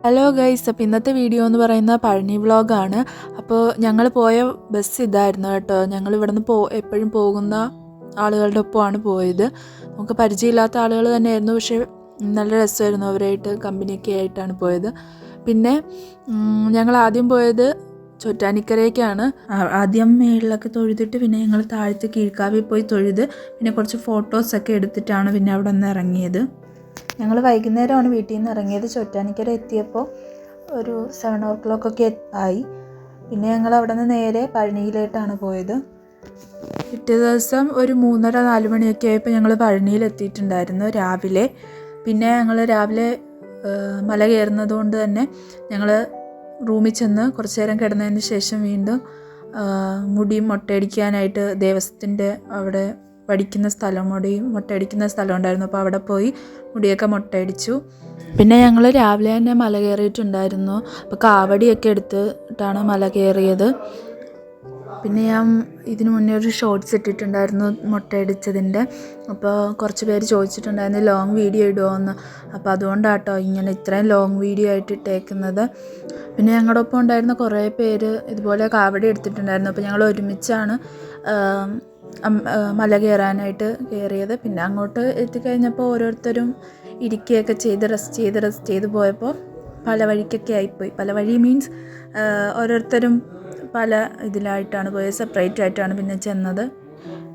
Hello guys, അപ്പോൾ ഇന്നത്തെ video എന്ന് പറയുന്ന പഴനി വ്ളോഗാണ്. അപ്പോൾ ഞങ്ങൾ പോയ ബസ് ഇതായിരുന്നു കേട്ടോ. ഞങ്ങൾ ഇവിടുന്ന് എപ്പോഴും പോകുന്ന ആളുകളുടെ ഒപ്പമാണ് പോയത്. നമുക്ക് പരിചയമില്ലാത്ത ആളുകൾ തന്നെയായിരുന്നു, പക്ഷേ നല്ല രസമായിരുന്നു. അവരായിട്ട് കമ്പനിയൊക്കെ ആയിട്ടാണ് പോയത്. പിന്നെ ഞങ്ങൾ ആദ്യം പോയത് ചോറ്റാനിക്കരയ്ക്കാണ്. ആദ്യം മേളിലൊക്കെ തൊഴുതിട്ട് പിന്നെ ഞങ്ങൾ താഴത്ത് കീഴ്ക്കാവിൽ പോയി തൊഴുത് പിന്നെ കുറച്ച് ഫോട്ടോസൊക്കെ എടുത്തിട്ടാണ് പിന്നെ അവിടെ നിന്ന് ഇറങ്ങിയത്. ഞങ്ങൾ വൈകുന്നേരമാണ് വീട്ടിൽ നിന്ന് ഇറങ്ങിയത്. ചോറ്റാനിക്കര എത്തിയപ്പോൾ ഒരു 7 o'clock ആയി. പിന്നെ ഞങ്ങൾ അവിടെ നിന്ന് നേരെ പഴനിയിലേട്ടാണ് പോയത്. പിറ്റേ ദിവസം ഒരു 3:30-4 മണിയൊക്കെ ആയപ്പോൾ ഞങ്ങൾ പഴനിയിൽ എത്തിയിട്ടുണ്ടായിരുന്നു രാവിലെ. പിന്നെ ഞങ്ങൾ രാവിലെ മല കയറുന്നത് കൊണ്ട് തന്നെ ഞങ്ങൾ റൂമിൽ ചെന്ന് കുറച്ച് നേരം കിടന്നതിന് ശേഷം വീണ്ടും മുടി മൊട്ടയടിക്കാനായിട്ട് ദേവസ്ഥത്തിൻ്റെ അവിടെ മൊട്ടയടിക്കുന്ന സ്ഥലം ഉണ്ടായിരുന്നു. അപ്പോൾ അവിടെ പോയി മുടിയൊക്കെ മൊട്ടയടിച്ചു. പിന്നെ ഞങ്ങൾ രാവിലെ തന്നെ മല കയറിയിട്ടുണ്ടായിരുന്നു. അപ്പോൾ കാവടിയൊക്കെ എടുത്തിട്ടാണ് മല കയറിയത്. പിന്നെ ഞാൻ ഇതിനു മുന്നേ ഒരു ഷോർട്സ് ഇട്ടിട്ടുണ്ടായിരുന്നു മൊട്ടയടിച്ചതിൻ്റെ. അപ്പോൾ കുറച്ച് പേര് ചോദിച്ചിട്ടുണ്ടായിരുന്നു ലോങ് വീഡിയോ ഇടുമോയെന്ന്. അപ്പോൾ അതുകൊണ്ടാട്ടോ ഇങ്ങനെ ഇത്രയും ലോങ് വീഡിയോ ആയിട്ട് ഇട്ടേക്കുന്നത്. പിന്നെ ഞങ്ങളുടെ ഒപ്പം ഉണ്ടായിരുന്ന കുറേ പേര് ഇതുപോലെ കാവടി എടുത്തിട്ടുണ്ടായിരുന്നു. അപ്പോൾ ഞങ്ങൾ ഒരുമിച്ചാണ് മല കയറാനായിട്ട് കയറിയത്. പിന്നെ അങ്ങോട്ട് എത്തിക്കഴിഞ്ഞപ്പോൾ ഓരോരുത്തരും ഇരിക്കുകയൊക്കെ ചെയ്ത് റെസ്റ്റ് ചെയ്ത് പോയപ്പോൾ പല വഴിക്കൊക്കെ ആയിപ്പോയി. പല വഴി മീൻസ് ഓരോരുത്തരും പല ഇതിലായിട്ടാണ് പോയത്, സെപ്പറേറ്റ് ആയിട്ടാണ് പിന്നെ ചെന്നത്.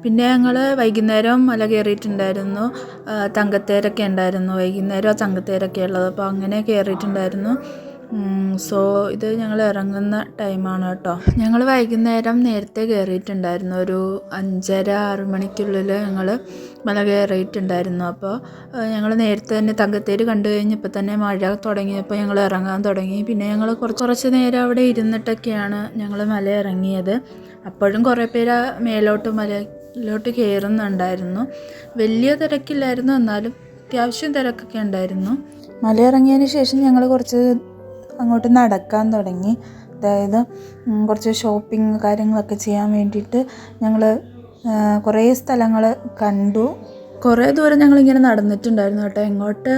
പിന്നെ ഞങ്ങൾ വൈകുന്നേരം മല കയറിയിട്ടുണ്ടായിരുന്നു. തങ്കത്തേരൊക്കെ ഉണ്ടായിരുന്നു, വൈകുന്നേരം തങ്കത്തേരൊക്കെ ഉള്ളത്. അപ്പോൾ അങ്ങനെ കയറിയിട്ടുണ്ടായിരുന്നു. സോ ഇത് ഞങ്ങൾ ഇറങ്ങുന്ന ടൈമാണ് കേട്ടോ. ഞങ്ങൾ വൈകുന്നേരം നേരത്തെ കയറിയിട്ടുണ്ടായിരുന്നു. ഒരു 5:30-6 മണിക്കുള്ളിൽ ഞങ്ങൾ മല കയറിയിട്ടുണ്ടായിരുന്നു. അപ്പോൾ ഞങ്ങൾ നേരത്തെ തന്നെ തങ്കത്തേര് കണ്ടു കഴിഞ്ഞപ്പോൾ തന്നെ മഴ തുടങ്ങിയപ്പോൾ ഞങ്ങൾ ഇറങ്ങാൻ തുടങ്ങി. പിന്നെ ഞങ്ങൾ കുറച്ച് നേരം അവിടെ ഇരുന്നിട്ടൊക്കെയാണ് ഞങ്ങൾ മല ഇറങ്ങിയത്. അപ്പോഴും കുറേ പേര് മലയിലോട്ട് കയറുന്നുണ്ടായിരുന്നു. വലിയ തിരക്കില്ലായിരുന്നു, എന്നാലും അത്യാവശ്യം തിരക്കൊക്കെ ഉണ്ടായിരുന്നു. മല ഇറങ്ങിയതിന് ശേഷം ഞങ്ങൾ കുറച്ച് അങ്ങോട്ട് നടക്കാൻ തുടങ്ങി. അതായത് കുറച്ച് ഷോപ്പിംഗ് കാര്യങ്ങളൊക്കെ ചെയ്യാൻ വേണ്ടിയിട്ട് ഞങ്ങൾ കുറേ സ്ഥലങ്ങൾ കണ്ടു. കുറേ ദൂരം ഞങ്ങളിങ്ങനെ നടന്നിട്ടുണ്ടായിരുന്നു കേട്ടോ. എങ്ങോട്ട്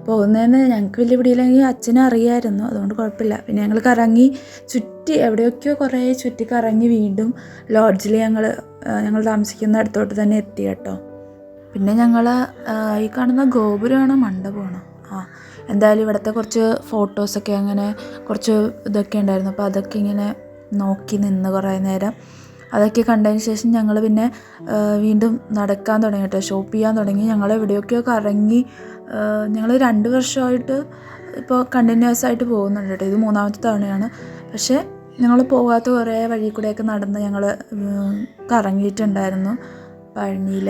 പോകുന്നതെന്ന് ഞങ്ങൾക്ക് വലിയ പിടിയില്ലെങ്കിൽ അച്ഛനും അറിയാമായിരുന്നു, അതുകൊണ്ട് കുഴപ്പമില്ല. പിന്നെ ഞങ്ങൾ കറങ്ങി എവിടെയൊക്കെയോ കുറേ ചുറ്റി കറങ്ങി വീണ്ടും ലോഡ്ജിൽ ഞങ്ങൾ താമസിക്കുന്ന അടുത്തോട്ട് തന്നെ എത്തി കേട്ടോ. പിന്നെ ഞങ്ങൾ ഈ കാണുന്ന ഗോപുരമാണോ മണ്ഡപമാണോ എന്തായാലും ഇവിടുത്തെ കുറച്ച് ഫോട്ടോസൊക്കെ അങ്ങനെ കുറച്ച് ഇതൊക്കെ ഉണ്ടായിരുന്നു. അപ്പോൾ അതൊക്കെ ഇങ്ങനെ നോക്കി നിന്ന് കുറേ നേരം അതൊക്കെ കണ്ടതിന് ശേഷം ഞങ്ങൾ പിന്നെ വീണ്ടും നടക്കാൻ തുടങ്ങി കേട്ടോ. ഷോപ്പ് ചെയ്യാൻ തുടങ്ങി. ഞങ്ങൾ എവിടെയൊക്കെയോ കറങ്ങി. ഞങ്ങൾ 2 വർഷമായിട്ട് ഇപ്പോൾ കണ്ടിന്യൂസ് ആയിട്ട് പോകുന്നുണ്ട് കേട്ടോ. ഇത് 3ാമത്തെ തവണയാണ്. പക്ഷേ ഞങ്ങൾ പോകാത്ത കുറേ വഴി കൂടെയൊക്കെ നടന്ന് ഞങ്ങൾ കറങ്ങിയിട്ടുണ്ടായിരുന്നു പഴനിയിൽ.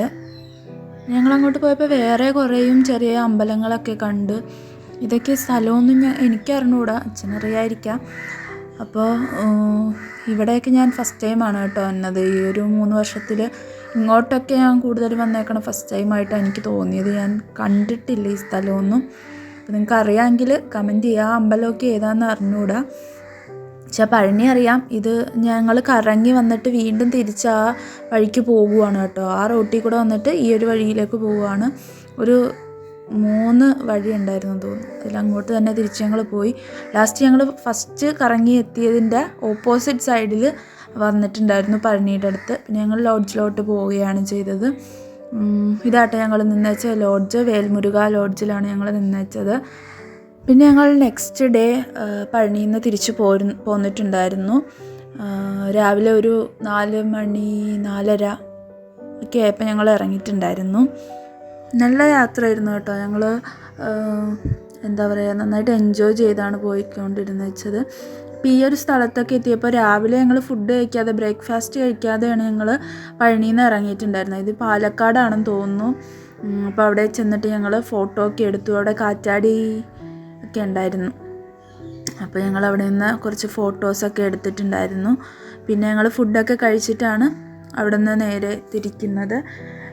ഞങ്ങളങ്ങോട്ട് പോയപ്പോൾ വേറെ കുറേയും ചെറിയ അമ്പലങ്ങളൊക്കെ കണ്ട്. ഇതൊക്കെ സ്ഥലമൊന്നും എനിക്കറിഞ്ഞൂടാ, അച്ഛനറിയായിരിക്കാം. അപ്പോൾ ഇവിടെയൊക്കെ ഞാൻ ഫസ്റ്റ് ടൈമാണ് കേട്ടോ വന്നത്. ഈ ഒരു 3 വർഷത്തിൽ ഇങ്ങോട്ടൊക്കെ ഞാൻ കൂടുതൽ വന്നേക്കണം ഫസ്റ്റ് ടൈമായിട്ടാണ് എനിക്ക് തോന്നിയത്. ഞാൻ കണ്ടിട്ടില്ല ഈ സ്ഥലമൊന്നും. അപ്പോൾ നിങ്ങൾക്ക് അറിയാമെങ്കിൽ കമൻറ്റ് ചെയ്യുക. ആ അമ്പലമൊക്കെ ഏതാണെന്ന് അറിഞ്ഞൂടാ, പക്ഷേ പഴനി അറിയാം. ഇത് ഞങ്ങൾ കറങ്ങി വന്നിട്ട് വീണ്ടും തിരിച്ച് ആ വഴിക്ക് പോകുവാണ് കേട്ടോ. ആ റോട്ടിൽ കൂടെ വന്നിട്ട് ഈ ഒരു വഴിയിലേക്ക് പോവുകയാണ്. ഒരു 3 വഴി ഉണ്ടായിരുന്നു തോന്നുന്നു. അതിലങ്ങോട്ട് തന്നെ തിരിച്ച് ഞങ്ങൾ പോയി. ലാസ്റ്റ് ഞങ്ങൾ ഫസ്റ്റ് കറങ്ങി എത്തിയതിൻ്റെ ഓപ്പോസിറ്റ് സൈഡിൽ വന്നിട്ടുണ്ടായിരുന്നു പഴനിയുടെ അടുത്ത്. പിന്നെ ഞങ്ങൾ ലോഡ്ജിലോട്ട് പോവുകയാണ് ചെയ്തത്. ഇതാട്ടെ ഞങ്ങൾ നിന്നേച്ച ലോഡ്ജ്, വേൽമുരുക ലോഡ്ജിലാണ് ഞങ്ങൾ നിന്നേച്ചത്. പിന്നെ ഞങ്ങൾ നെക്സ്റ്റ് ഡേ പഴനിയിൽ നിന്ന് തിരിച്ച് പോന്നിട്ടുണ്ടായിരുന്നു. രാവിലെ ഒരു 4 മണി 4:30 ഒക്കെ ആയപ്പോൾ ഞങ്ങൾ ഇറങ്ങിയിട്ടുണ്ടായിരുന്നു. നല്ല യാത്രയായിരുന്നു കേട്ടോ. ഞങ്ങൾ എന്താ പറയുക, നന്നായിട്ട് എൻജോയ് ചെയ്താണ് പോയിക്കൊണ്ടിരുന്നത്. ഇപ്പോൾ ഈ ഒരു സ്ഥലത്തൊക്കെ എത്തിയപ്പോൾ രാവിലെ ഞങ്ങൾ ഫുഡ് കഴിക്കാതെ ബ്രേക്ക്ഫാസ്റ്റ് കഴിക്കാതെയാണ് ഞങ്ങൾ പഴനിയിൽ നിന്ന് ഇറങ്ങിയിട്ടുണ്ടായിരുന്നത്. ഇത് പാലക്കാടാണെന്ന് തോന്നുന്നു. അപ്പോൾ അവിടെ ചെന്നിട്ട് ഞങ്ങൾ ഫോട്ടോ ഒക്കെ എടുത്തു. അവിടെ കാറ്റാടി ഒക്കെ ഉണ്ടായിരുന്നു. അപ്പോൾ ഞങ്ങൾ അവിടെ നിന്ന് കുറച്ച് ഫോട്ടോസൊക്കെ എടുത്തിട്ടുണ്ടായിരുന്നു. പിന്നെ ഞങ്ങൾ ഫുഡൊക്കെ കഴിച്ചിട്ടാണ് അവിടെ നിന്ന് നേരെ തിരിക്കുന്നത്.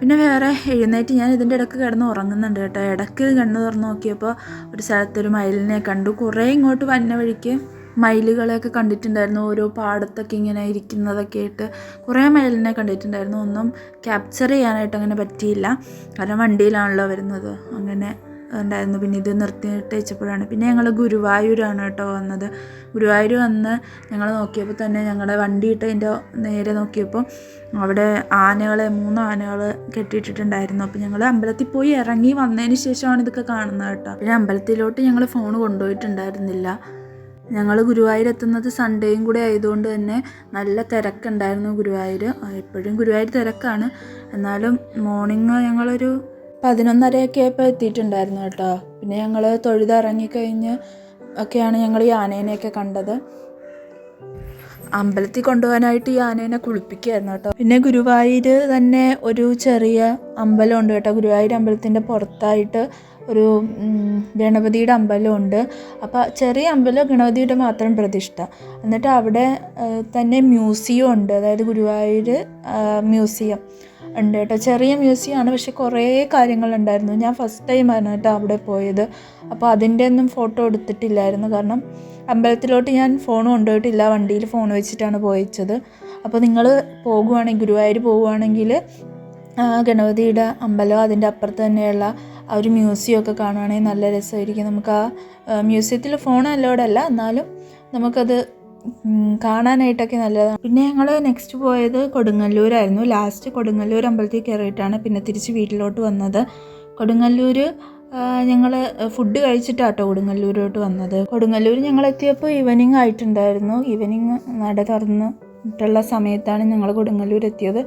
പിന്നെ വേറെ എഴുന്നേറ്റ് ഞാൻ ഇതിൻ്റെ ഇടയ്ക്ക് കിടന്ന് ഉറങ്ങുന്നുണ്ട് കേട്ടോ. ഇടയ്ക്ക് കണ്ണ് തുറന്ന് നോക്കിയപ്പോൾ ഒരു സ്ഥലത്തൊരു മയിലിനെ കണ്ടു. കുറേ ഇങ്ങോട്ട് വന്ന വഴിക്ക് മയിലുകളെയൊക്കെ കണ്ടിട്ടുണ്ടായിരുന്നു. ഓരോ പാടത്തൊക്കെ ഇങ്ങനെ ഇരിക്കുന്നതൊക്കെ ആയിട്ട് കുറേ മയിലിനെ കണ്ടിട്ടുണ്ടായിരുന്നു. ഒന്നും ക്യാപ്ചർ ചെയ്യാനായിട്ട് അങ്ങനെ പറ്റിയില്ല, കാരണം വണ്ടിയിലാണല്ലോ വരുന്നത്. അങ്ങനെ ഉണ്ടായിരുന്നു. പിന്നെ ഇത് നിർത്തിയിട്ട് വെച്ചപ്പോഴാണ്. പിന്നെ ഞങ്ങൾ ഗുരുവായൂരാണ് കേട്ടോ വന്നത്. ഗുരുവായൂർ വന്ന് ഞങ്ങൾ നോക്കിയപ്പോൾ തന്നെ ഞങ്ങളുടെ വണ്ടി ഇട്ടതിൻ്റെ നേരെ നോക്കിയപ്പോൾ അവിടെ 3 ആനകൾ കെട്ടിയിട്ടിട്ടുണ്ടായിരുന്നു. അപ്പോൾ ഞങ്ങൾ അമ്പലത്തിൽ പോയി ഇറങ്ങി വന്നതിന് ശേഷമാണ് ഇതൊക്കെ കാണുന്നത് കേട്ടോ. പിന്നെ അമ്പലത്തിലോട്ട് ഞങ്ങൾ ഫോൺ കൊണ്ടുപോയിട്ടുണ്ടായിരുന്നില്ല. ഞങ്ങൾ ഗുരുവായൂർ എത്തുന്നത് സൺഡേയും കൂടെ ആയതുകൊണ്ട് തന്നെ നല്ല തിരക്കുണ്ടായിരുന്നു ഗുരുവായൂർ. എപ്പോഴും ഗുരുവായൂർ തിരക്കാണ്. എന്നാലും മോർണിംഗ് ഞങ്ങളൊരു 11:30 ആയപ്പോൾ എത്തിയിട്ടുണ്ടായിരുന്നു കേട്ടോ. പിന്നെ ഞങ്ങൾ തൊഴുതിറങ്ങിക്കഴിഞ്ഞ് ഒക്കെയാണ് ഞങ്ങൾ ഈ ആനേനെയൊക്കെ കണ്ടത്. അമ്പലത്തിൽ കൊണ്ടുപോകാനായിട്ട് ഈ ആനേനെ കുളിപ്പിക്കുകയായിരുന്നു കേട്ടോ. പിന്നെ ഗുരുവായൂർ തന്നെ ഒരു ചെറിയ അമ്പലമുണ്ട് കേട്ടോ. ഗുരുവായൂർ അമ്പലത്തിൻ്റെ പുറത്തായിട്ട് ഒരു ഗണപതിയുടെ അമ്പലമുണ്ട്. അപ്പോൾ ചെറിയ അമ്പലം, ഗണപതിയുടെ മാത്രം പ്രതിഷ്ഠ. എന്നിട്ട് അവിടെ തന്നെ മ്യൂസിയം ഉണ്ട്. അതായത് ഗുരുവായൂർ മ്യൂസിയം ഉണ്ട് കേട്ടോ. ചെറിയ മ്യൂസിയമാണ്, പക്ഷെ കുറേ കാര്യങ്ങളുണ്ടായിരുന്നു. ഞാൻ ഫസ്റ്റ് ടൈമാണ് കേട്ടോ അവിടെ പോയത്. അപ്പോൾ അതിൻ്റെ ഒന്നും ഫോട്ടോ എടുത്തിട്ടില്ലായിരുന്നു. കാരണം അമ്പലത്തിലോട്ട് ഞാൻ ഫോൺ കൊണ്ടുപോയിട്ടില്ല, വണ്ടിയിൽ ഫോൺ വെച്ചിട്ടാണ് പോയിച്ചത്. അപ്പോൾ നിങ്ങൾ പോകുവാണെങ്കിൽ, ഗുരുവായൂർ പോകുവാണെങ്കിൽ ഗണപതിയുടെ അമ്പലം അതിൻ്റെ അപ്പുറത്ത് തന്നെയുള്ള ആ ഒരു മ്യൂസിയമൊക്കെ കാണുവാണെങ്കിൽ നല്ല രസമായിരിക്കും. നമുക്ക് ആ മ്യൂസിയത്തിൽ ഫോൺ അലോഡല്ല, എന്നാലും നമുക്കത് കാണാനായിട്ടൊക്കെ നല്ലതാണ്. പിന്നെ ഞങ്ങൾ നെക്സ്റ്റ് പോയത് കൊടുങ്ങല്ലൂരായിരുന്നു. ലാസ്റ്റ് കൊടുങ്ങല്ലൂർ അമ്പലത്തിൽ കയറിയിട്ടാണ് പിന്നെ തിരിച്ച് വീട്ടിലോട്ട് വന്നത്. കൊടുങ്ങല്ലൂർ ഞങ്ങൾ ഫുഡ് കഴിച്ചിട്ടാട്ടോ കൊടുങ്ങല്ലൂരോട്ട് വന്നത്. കൊടുങ്ങല്ലൂർ ഞങ്ങൾ എത്തിയപ്പോൾ ഈവനിങ് ആയിട്ടുണ്ടായിരുന്നു. ഈവനിങ് നട തുറന്നിട്ടുള്ള സമയത്താണ് ഞങ്ങൾ കൊടുങ്ങല്ലൂർ എത്തിയത്.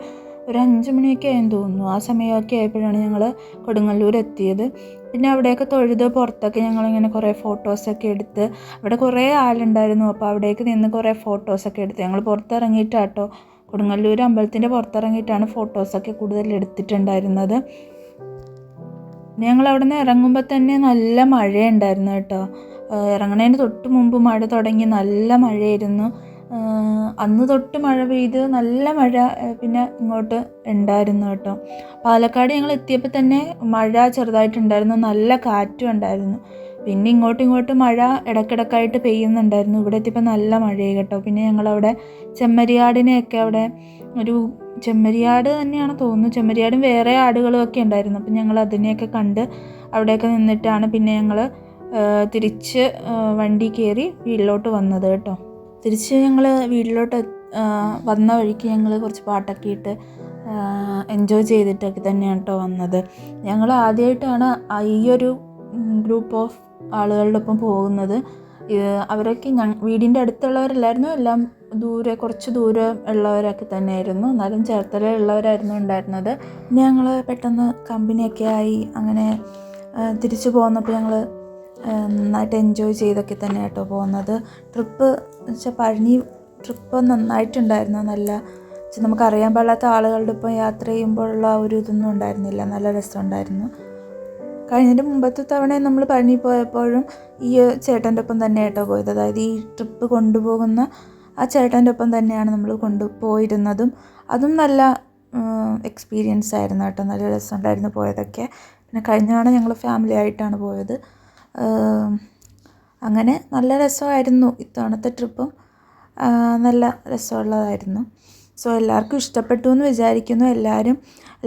ഒരു 5 മണിയൊക്കെ ആയെന്ന് തോന്നുന്നു. ആ സമയമൊക്കെ ആയപ്പോഴാണ് ഞങ്ങൾ കൊടുങ്ങല്ലൂർ എത്തിയത്. പിന്നെ അവിടെയൊക്കെ തൊഴുത് പുറത്തൊക്കെ ഞങ്ങളിങ്ങനെ കുറേ ഫോട്ടോസൊക്കെ എടുത്ത്, അവിടെ കുറേ ആളുണ്ടായിരുന്നു. അപ്പോൾ അവിടേക്ക് നിന്ന് കുറേ ഫോട്ടോസൊക്കെ എടുത്ത് ഞങ്ങൾ പുറത്തിറങ്ങിയിട്ടാട്ടോ, കൊടുങ്ങല്ലൂർ അമ്പലത്തിൻ്റെ പുറത്തിറങ്ങിയിട്ടാണ് ഫോട്ടോസൊക്കെ കൂടുതൽ എടുത്തിട്ടുണ്ടായിരുന്നത്. ഞങ്ങൾ അവിടെ നിന്ന് ഇറങ്ങുമ്പോൾ തന്നെ നല്ല മഴയുണ്ടായിരുന്നു കേട്ടോ. ഇറങ്ങുന്നതിന് തൊട്ട് മുമ്പ് മഴ തുടങ്ങി, നല്ല മഴയായിരുന്നു. അന്ന് തൊട്ട് മഴ പെയ്ത് നല്ല മഴ പിന്നെ ഇങ്ങോട്ട് ഉണ്ടായിരുന്നു കേട്ടോ. പാലക്കാട് ഞങ്ങൾ എത്തിയപ്പോൾ തന്നെ മഴ ചെറുതായിട്ടുണ്ടായിരുന്നു, നല്ല കാറ്റും ഉണ്ടായിരുന്നു. പിന്നെ ഇങ്ങോട്ടും മഴ ഇടയ്ക്കിടയ്ക്കായിട്ട് പെയ്യുന്നുണ്ടായിരുന്നു. ഇവിടെ എത്തിയപ്പോൾ നല്ല മഴയായി കേട്ടോ. പിന്നെ ഞങ്ങളവിടെ ചെമ്മരിയാടിനെയൊക്കെ, അവിടെ ഒരു ചെമ്മരിയാട് തന്നെയാണ് തോന്നുന്നു, ചെമ്മരിയാടും വേറെ ആടുകളും ഒക്കെ ഉണ്ടായിരുന്നു. അപ്പം ഞങ്ങൾ അതിനെയൊക്കെ കണ്ട് അവിടെയൊക്കെ നിന്നിട്ടാണ് പിന്നെ ഞങ്ങൾ തിരിച്ച് വണ്ടി കയറി വീട്ടിലോട്ട് വന്നത് കേട്ടോ. തിരിച്ച് ഞങ്ങൾ വീട്ടിലോട്ട് വന്ന വഴിക്ക് ഞങ്ങൾ കുറച്ച് പാട്ടൊക്കെ ഇട്ട് എൻജോയ് ചെയ്തിട്ടൊക്കെ തന്നെയാണ് കേട്ടോ വന്നത്. ഞങ്ങൾ ആദ്യമായിട്ടാണ് ഈ ഒരു ഗ്രൂപ്പ് ഓഫ് ആളുകളുടെ ഒപ്പം പോകുന്നത്. അവരൊക്കെ വീടിൻ്റെ അടുത്തുള്ളവരല്ലായിരുന്നു, എല്ലാം കുറച്ച് ദൂരം ഉള്ളവരൊക്കെ തന്നെയായിരുന്നു. എന്നാലും ചേർത്തലയുള്ളവരായിരുന്നു ഉണ്ടായിരുന്നത്. പിന്നെ ഞങ്ങൾ പെട്ടെന്ന് കമ്പനിയൊക്കെ ആയി അങ്ങനെ തിരിച്ചു പോകുന്നപ്പോൾ ഞങ്ങൾ നന്നായിട്ട് എൻജോയ് ചെയ്തൊക്കെ തന്നെ കേട്ടോ പോകുന്നത്. ട്രിപ്പ് വെച്ചാൽ പഴനി ട്രിപ്പ് നന്നായിട്ടുണ്ടായിരുന്നു. നല്ല നമുക്കറിയാൻ പാടില്ലാത്ത ആളുകളുടെ ഒപ്പം യാത്ര ചെയ്യുമ്പോഴുള്ള ഒരു ഇതൊന്നും ഉണ്ടായിരുന്നില്ല, നല്ല രസമുണ്ടായിരുന്നു. കഴിഞ്ഞതിൻ്റെ മുമ്പത്തെ തവണ നമ്മൾ പഴനി പോയപ്പോഴും ഈ ചേട്ടൻ്റെ ഒപ്പം തന്നെ കേട്ടോ പോയത്. അതായത് ഈ ട്രിപ്പ് കൊണ്ടുപോകുന്ന ആ ചേട്ടൻ്റെ ഒപ്പം തന്നെയാണ് നമ്മൾ കൊണ്ടുപോയിരുന്നതും. അതും നല്ല എക്സ്പീരിയൻസ് ആയിരുന്നു കേട്ടോ, നല്ല രസമുണ്ടായിരുന്നു പോയതൊക്കെ. പിന്നെ കഴിഞ്ഞ തവണ ഞങ്ങൾ ഫാമിലി ആയിട്ടാണ് പോയത്. അങ്ങനെ നല്ല രസമായിരുന്നു. ഇത്തവണത്തെ ട്രിപ്പും നല്ല രസമുള്ളതായിരുന്നു. സോ എല്ലാവർക്കും ഇഷ്ടപ്പെട്ടു എന്ന് വിചാരിക്കുന്നു. എല്ലാവരും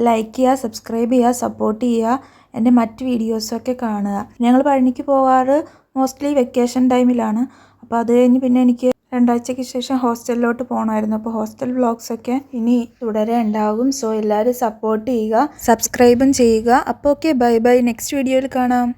ലൈക്ക് ചെയ്യുക, സബ്സ്ക്രൈബ് ചെയ്യുക, സപ്പോർട്ട് ചെയ്യുക, എൻ്റെ മറ്റ് വീഡിയോസൊക്കെ കാണുക. ഞങ്ങൾ പഴനിക്ക് പോകാറ് മോസ്റ്റ്ലി വെക്കേഷൻ ടൈമിലാണ്. അപ്പോൾ അത് കഴിഞ്ഞ് പിന്നെ എനിക്ക് 2 ആഴ്ചയ്ക്ക് ശേഷം ഹോസ്റ്റലിലോട്ട് പോകണമായിരുന്നു. അപ്പോൾ ഹോസ്റ്റൽ വ്ളോഗ്സൊക്കെ ഇനി തുടരെ ഉണ്ടാകും. സോ എല്ലാവരും സപ്പോർട്ട് ചെയ്യുക, സബ്സ്ക്രൈബും ചെയ്യുക. അപ്പോൾ ഓക്കെ, ബൈ ബൈ, നെക്സ്റ്റ് വീഡിയോയിൽ കാണാം.